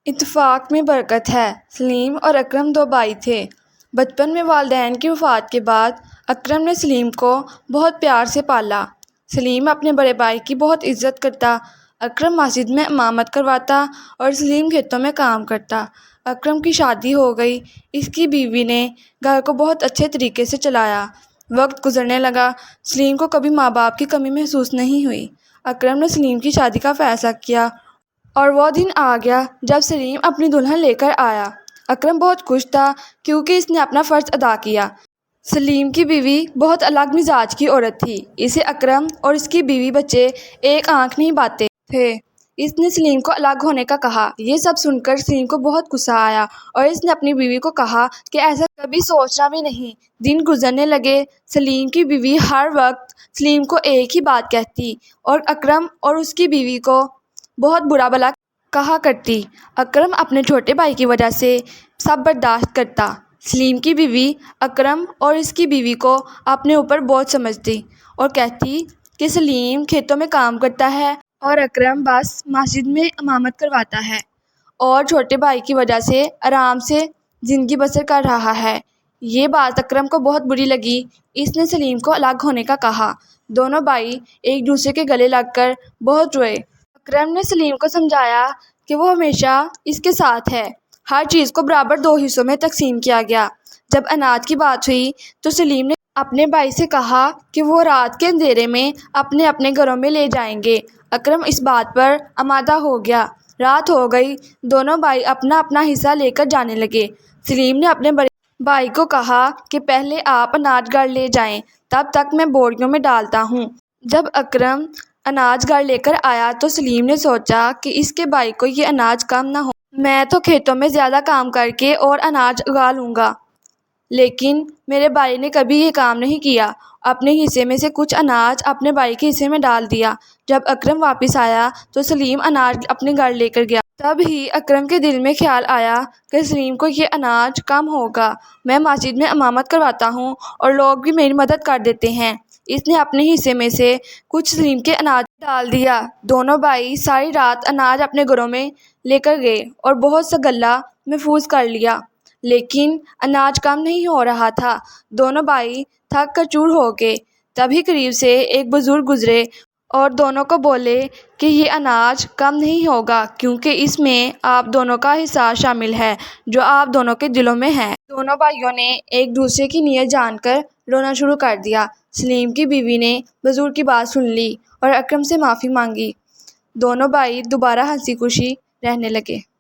اتفاق میں برکت ہے۔ سلیم اور اکرم دو بھائی تھے۔ بچپن میں والدین کی وفات کے بعد اکرم نے سلیم کو بہت پیار سے پالا۔ سلیم اپنے بڑے بھائی کی بہت عزت کرتا۔ اکرم مسجد میں امامت کرواتا اور سلیم کھیتوں میں کام کرتا۔ اکرم کی شادی ہو گئی۔ اس کی بیوی نے گھر کو بہت اچھے طریقے سے چلایا۔ وقت گزرنے لگا۔ سلیم کو کبھی ماں باپ کی کمی محسوس نہیں ہوئی۔ اکرم نے سلیم کی شادی کا فیصلہ کیا اور وہ دن آ گیا جب سلیم اپنی دلہن لے کر آیا۔ اکرم بہت خوش تھا کیونکہ اس نے اپنا فرض ادا کیا۔ سلیم کی بیوی بہت الگ مزاج کی عورت تھی۔ اسے اکرم اور اس کی بیوی بچے ایک آنکھ نہیں بھاتے تھے۔ اس نے سلیم کو الگ ہونے کا کہا۔ یہ سب سن کر سلیم کو بہت غصہ آیا اور اس نے اپنی بیوی کو کہا کہ ایسا کبھی سوچنا بھی نہیں۔ دن گزرنے لگے۔ سلیم کی بیوی ہر وقت سلیم کو ایک ہی بات کہتی اور اکرم اور اس کی بیوی کو بہت برا بھلا کہا کرتی۔ اکرم اپنے چھوٹے بھائی کی وجہ سے سب برداشت کرتا۔ سلیم کی بیوی اکرم اور اس کی بیوی کو اپنے اوپر بوجھ سمجھتی اور کہتی کہ سلیم کھیتوں میں کام کرتا ہے اور اکرم بس مسجد میں امامت کرواتا ہے اور چھوٹے بھائی کی وجہ سے آرام سے زندگی بسر کر رہا ہے۔ یہ بات اکرم کو بہت بری لگی۔ اس نے سلیم کو الگ ہونے کا کہا۔ دونوں بھائی ایک دوسرے کے گلے لگ کر بہت روئے۔ اکرم نے سلیم کو سمجھایا کہ وہ ہمیشہ اس کے ساتھ ہے۔ ہر چیز کو برابر دو حصوں میں تقسیم کیا گیا۔ جب اناج کی بات ہوئی تو سلیم نے اپنے بھائی سے کہا کہ وہ رات کے اندھیرے میں اپنے اپنے گھروں میں لے جائیں گے۔ اکرم اس بات پر آمادہ ہو گیا۔ رات ہو گئی۔ دونوں بھائی اپنا اپنا حصہ لے کر جانے لگے۔ سلیم نے اپنے بڑے بھائی کو کہا کہ پہلے آپ اناج گھر لے جائیں، تب تک میں بوریوں میں ڈالتا ہوں۔ جب اکرم اناج گھر لے کر آیا تو سلیم نے سوچا کہ اس کے بھائی کو یہ اناج کم نہ ہو۔ میں تو کھیتوں میں زیادہ کام کر کے اور اناج اگا لوں گا، لیکن میرے بھائی نے کبھی یہ کام نہیں کیا۔ اپنے حصے میں سے کچھ اناج اپنے بھائی کے حصے میں ڈال دیا۔ جب اکرم واپس آیا تو سلیم اناج اپنے گھر لے کر گیا۔ تب ہی اکرم کے دل میں خیال آیا کہ سلیم کو یہ اناج کم ہوگا۔ میں مسجد میں امامت کرواتا ہوں اور لوگ بھی میری مدد کر دیتے ہیں۔ اس نے اپنے حصے میں سے کچھ سلیم کے اناج میں ڈال دیا۔ دونوں بھائی ساری رات اناج اپنے گھروں میں لے کر گئے اور بہت سا غلہ محفوظ کر لیا، لیکن اناج کم نہیں ہو رہا تھا۔ دونوں بھائی تھک کر چور ہو گئے۔ تبھی قریب سے ایک بزرگ گزرے اور دونوں کو بولے کہ یہ اناج کم نہیں ہوگا کیونکہ اس میں آپ دونوں کا حصہ شامل ہے جو آپ دونوں کے دلوں میں ہے۔ دونوں بھائیوں نے ایک دوسرے کی نیت جان کر رونا شروع کر دیا۔ سلیم کی بیوی نے بزرگ کی بات سن لی اور اکرم سے معافی مانگی۔ دونوں بھائی دوبارہ ہنسی خوشی رہنے لگے۔